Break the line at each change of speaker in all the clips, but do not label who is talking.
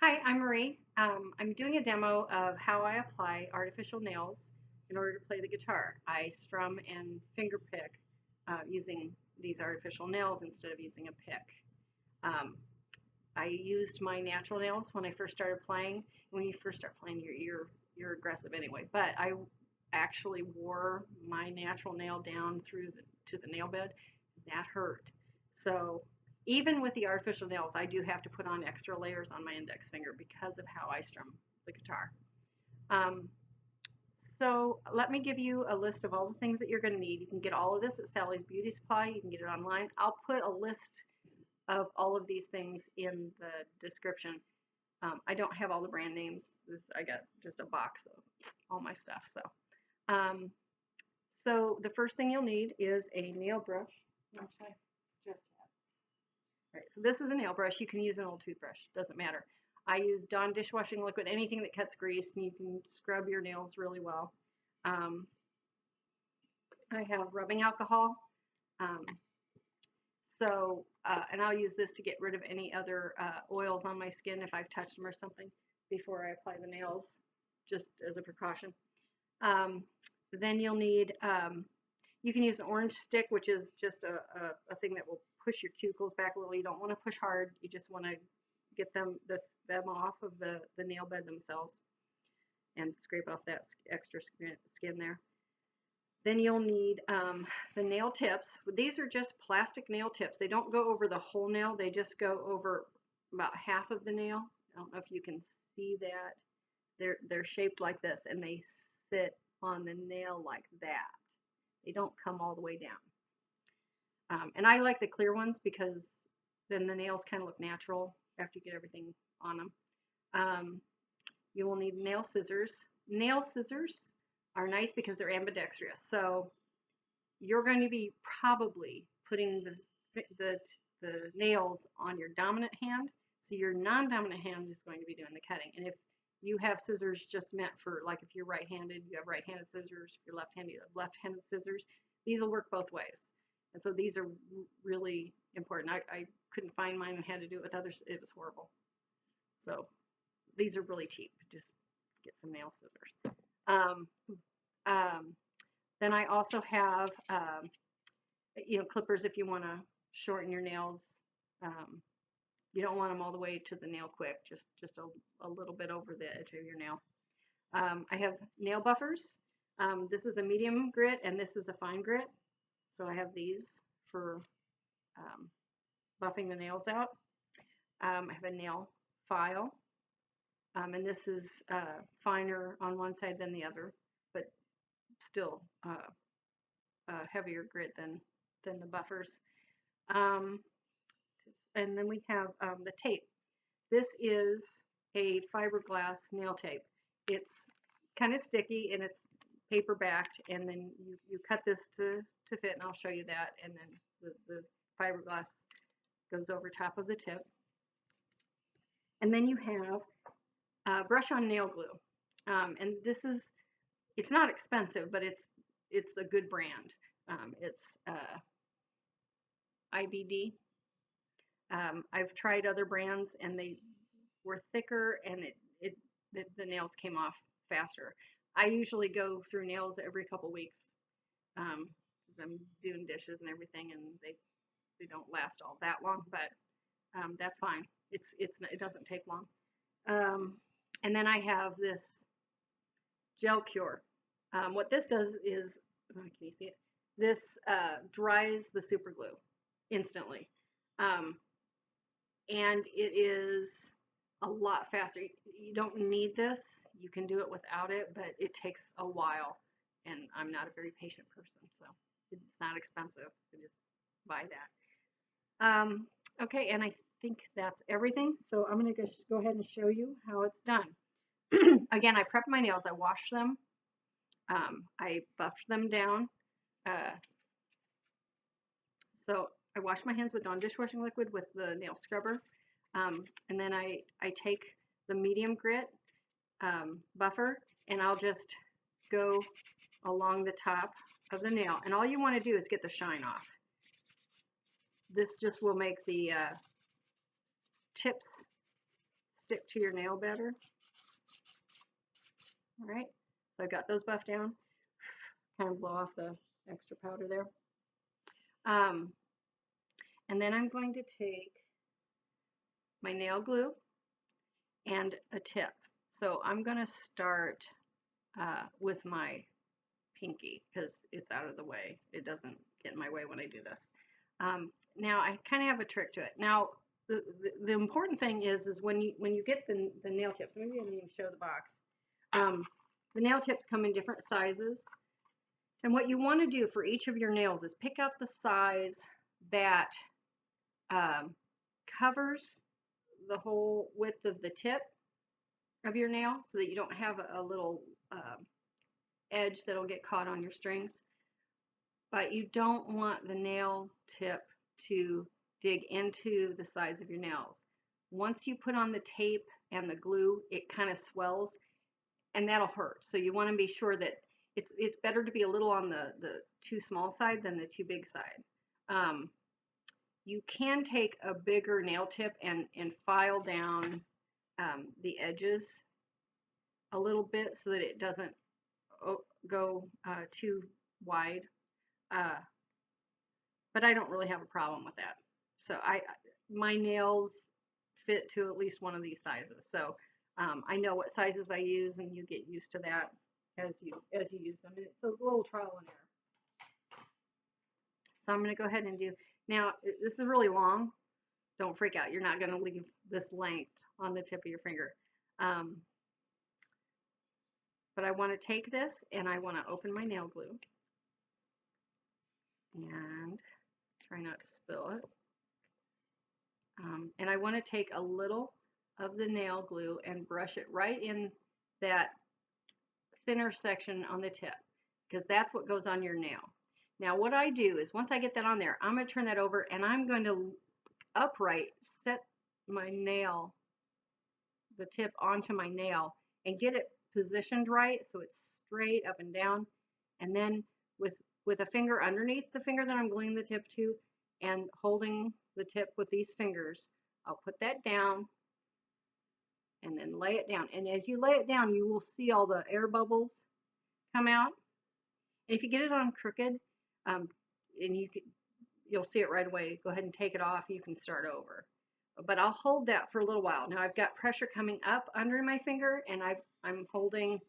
Hi, I'm Marie. I'm doing a demo of how I apply artificial nails in order to play the guitar. I strum and finger pick using these artificial nails instead of using a pick. Um, I used my natural nails when I first started playing. When you first start playing, you're aggressive anyway. But I actually wore my natural nail down to the nail bed. That hurt. So even with the artificial nails, I do have to put on extra layers on my index finger because of how I strum the guitar. Um, so let me give you a list of all the things that you're going to need. You can get all of this at Sally's Beauty Supply. You can get it online. I'll put a list of all of these things in the description. I don't have all the brand names. I got just a box of all my stuff. Um, so the first thing you'll need is a nail brush, which I just have. All right, so this is a nail brush. You can use an old toothbrush. Doesn't matter. I use Dawn dishwashing liquid, anything that cuts grease, and you can scrub your nails really well. Um, I have rubbing alcohol. Um, and I'll use this to get rid of any other oils on my skin if I've touched them or something before I apply the nails, just as a precaution. Then you'll need, you can use an orange stick, which is just a thing that will push your cuticles back a little. You don't want to push hard. You just want to get them off of the nail bed themselves and scrape off that extra skin there. Then you'll need the nail tips. These are just plastic nail tips. They don't go over the whole nail. They just go over about half of the nail. I don't know if you can see that. They're shaped like this, and they sit on the nail like that. They don't come all the way down. And I like the clear ones because then the nails kind of look natural after you get everything on them. You will need nail scissors. Nail scissors are nice because they're ambidextrous. So you're going to be probably putting the nails on your dominant hand. So your non-dominant hand is going to be doing the cutting. And if you have scissors just meant for, like if you're right-handed, you have right-handed scissors. If you're left-handed, you have left-handed scissors. These will work both ways. And so these are really important. I couldn't find mine and had to do it with others. It was horrible. So these are really cheap. Just get some nail scissors. Um, um, then I also have, clippers if you want to shorten your nails. You don't want them all the way to the nail quick, just a little bit over the edge of your nail. I have nail buffers. This is a medium grit and this is a fine grit. So I have these for buffing the nails out. I have a nail file. And this is finer on one side than the other, but still heavier grit than the buffers. And then we have the tape. This is a fiberglass nail tape. It's kind of sticky and it's paper backed, and then you cut this to fit, and I'll show you that. And then the fiberglass goes over top of the tip. And then you have brush on nail glue. And this is, it's not expensive, but it's a good brand. It's IBD. I've tried other brands and they were thicker and the nails came off faster. I usually go through nails every couple weeks because I'm doing dishes and everything, and they don't last all that long, but that's fine. It doesn't take long. And then I have this gel cure. What this does is, can you see it? This dries the super glue instantly. And it is a lot faster. You don't need this. You can do it without it, but it takes a while. And I'm not a very patient person, so it's not expensive to just buy that. Okay, and I think that's everything. So I'm going to just go ahead and show you how it's done. Again, I prep my nails. I wash them. I buff them down. So I wash my hands with Dawn dishwashing liquid with the nail scrubber. And then I take the medium grit buffer, and I'll just go along the top of the nail. And all you want to do is get the shine off. This just will make the tips stick to your nail better. All right, so I've got those buffed down. Kind of blow off the extra powder there. And then I'm going to take my nail glue and a tip. So I'm going to start with my pinky because it's out of the way. It doesn't get in my way when I do this. Now I kind of have a trick to it. Now the important thing is when you get the nail tips, maybe I didn't even show the box. The nail tips come in different sizes. And what you want to do for each of your nails is pick out the size that covers the whole width of the tip of your nail so that you don't have a little edge that'll get caught on your strings. But you don't want the nail tip to dig into the sides of your nails. Once you put on the tape and the glue, it kind of swells and that'll hurt. So you want to be sure that it's better to be a little on the too small side than the too big side. You can take a bigger nail tip and file down the edges a little bit so that it doesn't go too wide. But I don't really have a problem with that. So my nails fit to at least one of these sizes. So I know what sizes I use, and you get used to that as you use them. And it's a little trial and error. So I'm going to go ahead and do. Now this is really long. Don't freak out. You're not going to leave this length on the tip of your finger. But I want to take this and I want to open my nail glue and try not to spill it. And I want to take a little of the nail glue and brush it right in that thinner section on the tip, because that's what goes on your nail. Now what I do is once I get that on there, I'm going to turn that over and I'm going to upright set my nail, the tip onto my nail, and get it positioned right so it's straight up and down. And then with a finger underneath the finger that I'm gluing the tip to and holding the tip with these fingers, I'll put that down and then lay it down. And as you lay it down, you will see all the air bubbles come out. And if you get it on crooked, and you'll see it right away, go ahead and take it off. You can start over. But I'll hold that for a little while. Now I've got pressure coming up under my finger, and I'm holding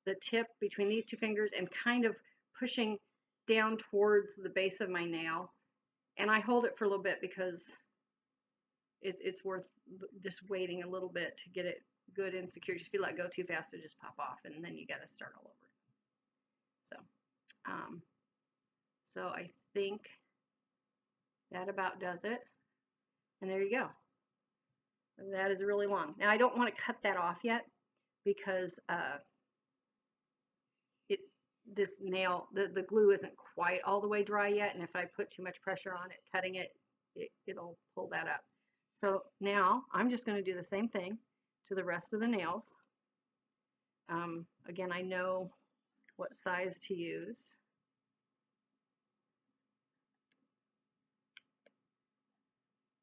the tip between these two fingers and kind of pushing down towards the base of my nail. And I hold it for a little bit because it's worth just waiting a little bit to get it good and secure. Just if you let go too fast, it just pop off, and then you got to start all over. So I think that about does it. And there you go. That is really long. Now I don't want to cut that off yet because this nail, the glue isn't quite all the way dry yet, and if I put too much pressure on it, cutting it, it'll pull that up. So now I'm just going to do the same thing to the rest of the nails. Again, I know what size to use.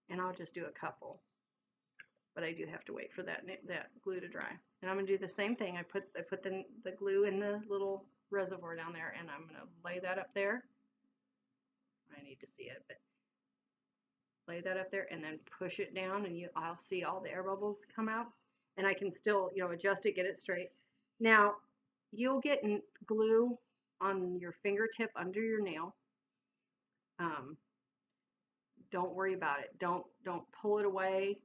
And I'll just do a couple, but I do have to wait for that glue to dry. And I'm going to do the same thing. I put the glue in the little reservoir down there, and I'm going to lay that up there. I need to see it, but lay that up there and then push it down, and I'll see all the air bubbles come out, and I can still adjust it, get it straight. Now you'll get glue on your fingertip under your nail. Don't worry about it. Don't pull it away.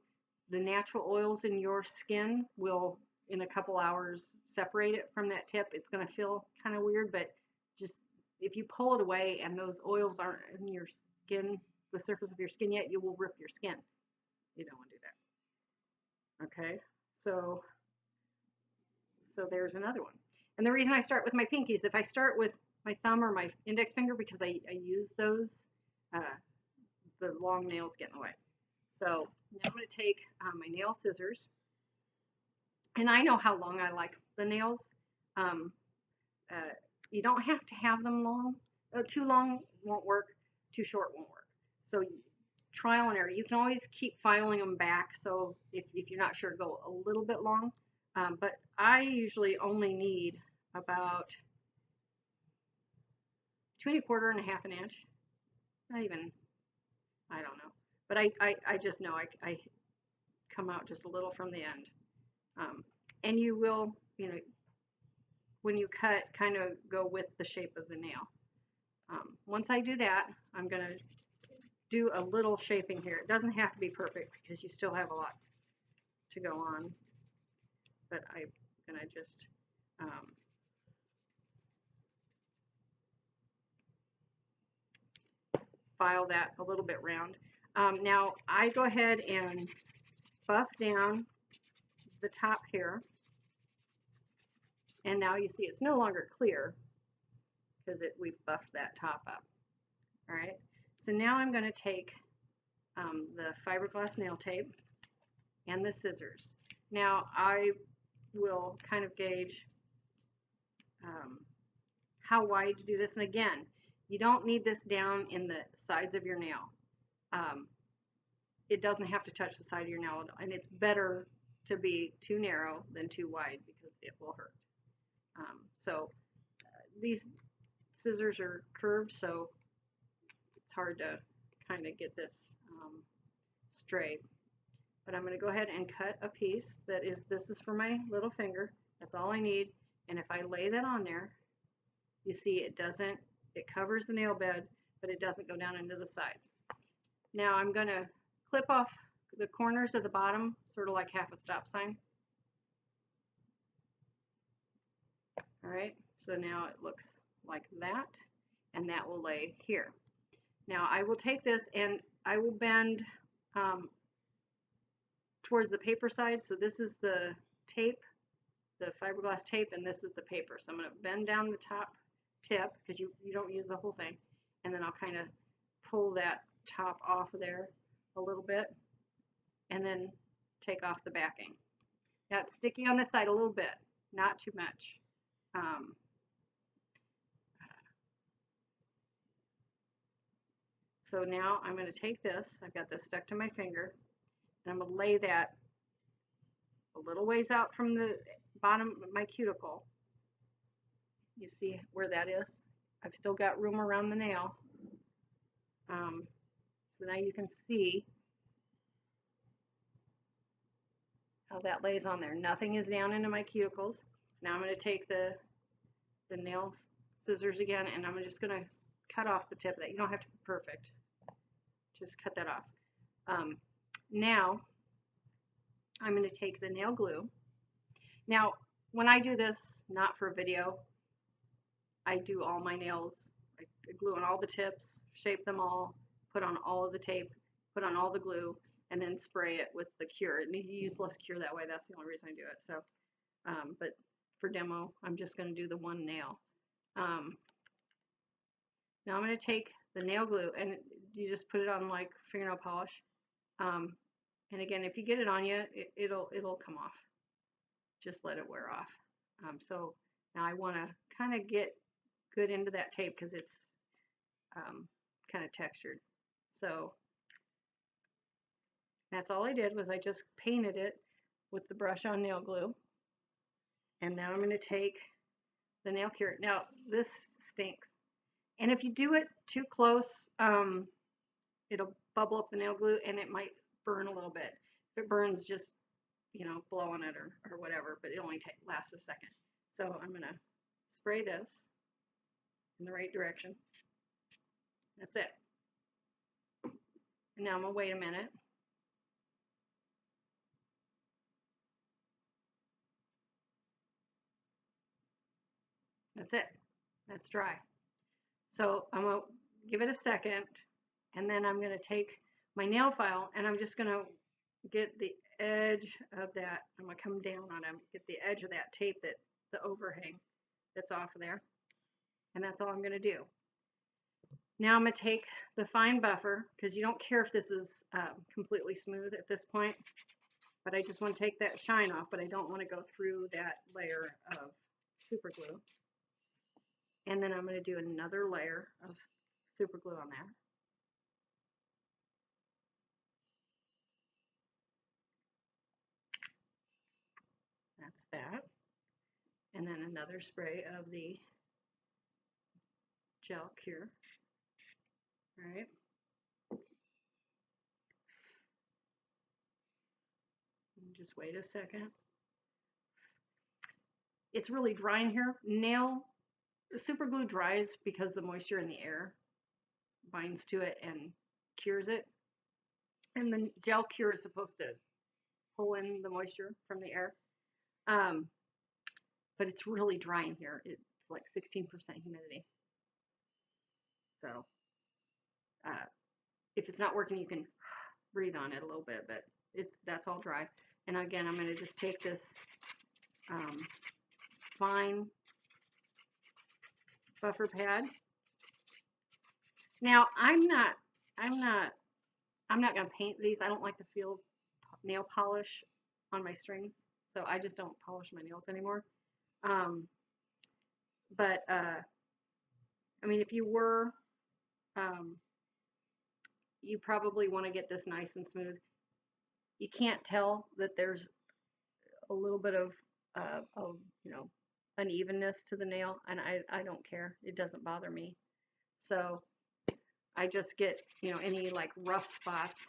The natural oils in your skin will, in a couple hours, separate it from that tip. It's going to feel kind of weird, but just if you pull it away and those oils aren't in your skin, the surface of your skin yet, you will rip your skin. You don't want to do that. Okay, so there's another one. And the reason I start with my pinkies, if I start with my thumb or my index finger, because I use those, the long nails get in the way. So now I'm going to take my nail scissors, and I know how long I like the nails. You don't have to have them long. Too long won't work. Too short won't work. So trial and error. You can always keep filing them back, so if you're not sure, go a little bit long. But I usually only need about 2 1/4 and 1/2 inch. Not even, I don't know. But I just know I come out just a little from the end. And you will, you know, when you cut, kind of go with the shape of the nail. Once I do that, I'm going to do a little shaping here. It doesn't have to be perfect because you still have a lot to go on. But I'm going to just file that a little bit round. Now I go ahead and buff down the top here. And now you see it's no longer clear because we've buffed that top up. All right. So now I'm going to take the fiberglass nail tape and the scissors. Now I will kind of gauge how wide to do this. And again, you don't need this down in the sides of your nail. It doesn't have to touch the side of your nail, and it's better to be too narrow than too wide because it will hurt. So these scissors are curved, so it's hard to kind of get this straight. But I'm going to go ahead and cut a piece that is, this is for my little finger. That's all I need. And if I lay that on there, you see it doesn't, it covers the nail bed, but it doesn't go down into the sides. Now I'm going to clip off the corners at the bottom, sort of like half a stop sign. All right, so now it looks like that, and that will lay here. Now I will take this and I will bend towards the paper side. So this is the tape, the fiberglass tape, and this is the paper. So I'm going to bend down the top tip because you don't use the whole thing, and then I'll kind of pull that top off of there a little bit and then take off the backing. Now it's sticky on this side a little bit, not too much. So now I'm going to take this, I've got this stuck to my finger, and I'm going to lay that a little ways out from the bottom of my cuticle. You see where that is? I've still got room around the nail. So now you can see how that lays on there. Nothing is down into my cuticles. Now I'm going to take the nail scissors again, and I'm just going to cut off the tip of that. You don't have to be perfect. Just cut that off. Now I'm going to take the nail glue. Now when I do this, not for a video, I do all my nails. I glue on all the tips, shape them all, put on all of the tape, put on all the glue, and then spray it with the cure. You use less cure that way. That's the only reason I do it. So, but for demo, I'm just going to do the one nail. Now I'm going to take the nail glue, and you just put it on like fingernail polish. And again, if you get it on you, it'll come off. Just let it wear off. So now I want to kind of get good into that tape because it's kind of textured. So that's all I did, was I just painted it with the brush on nail glue. And now I'm going to take the nail cure. Now this stinks, and if you do it too close, it'll bubble up the nail glue and it might burn a little bit. If it burns, just, you know, blow on it or whatever, but it only lasts a second. So I'm going to spray this in the right direction. That's it. And now I'm going to wait a minute. That's it. That's dry. So I'm going to give it a second, and then I'm going to take my nail file and I'm just going to get the edge of that. I'm going to come down on it, get the edge of that tape, that the overhang that's off of there. And that's all I'm going to do. Now I'm going to take the fine buffer, because you don't care if this is completely smooth at this point, but I just want to take that shine off, but I don't want to go through that layer of super glue. And then I'm going to do another layer of super glue on there. That's that. And then another spray of the gel cure. All right. And just wait a second. It's really dry in here. Super glue dries because the moisture in the air binds to it and cures it. And the gel cure is supposed to pull in the moisture from the air. But it's really dry in here. It's like 16% humidity. So if it's not working, you can breathe on it a little bit, but that's all dry. And again, I'm going to just take this fine buffer pad. Now I'm not going to paint these. I don't like to feel nail polish on my strings, so I just don't polish my nails anymore. But I mean, if you were, you probably want to get this nice and smooth. You can't tell that there's a little bit of you know, unevenness to the nail, and I don't care. It doesn't bother me. So I just get, you know, any like rough spots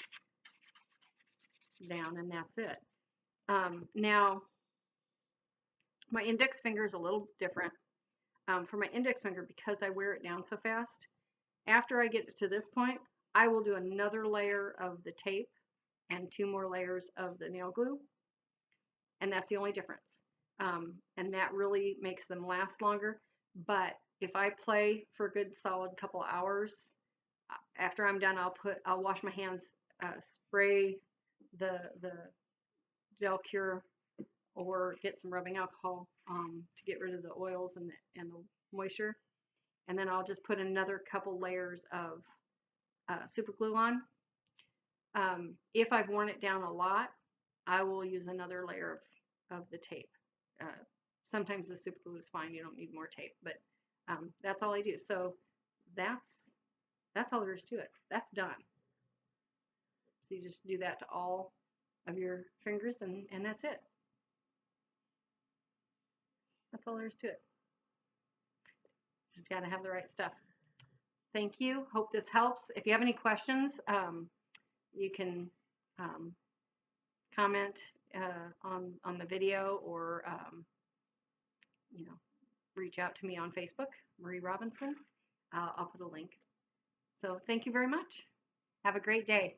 down, and that's it. Now my index finger is a little different. For my index finger, because I wear it down so fast, after I get to this point, I will do another layer of the tape and 2 more layers of the nail glue, and that's the only difference. And that really makes them last longer. But if I play for a good solid couple hours, after I'm done, I'll wash my hands, spray the gel cure, or get some rubbing alcohol to get rid of the oils and the moisture, and then I'll just put another couple layers of super glue on. If I've worn it down a lot, I will use another layer of the tape. Sometimes the super glue is fine, you don't need more tape, but that's all I do. So that's all there is to it. That's done. So you just do that to all of your fingers, and that's it. That's all there is to it. Just got to have the right stuff. Thank you. Hope this helps. If you have any questions, you can comment on the video, or you know, reach out to me on Facebook, Marie Robinson. I'll put a link. So thank you very much. Have a great day.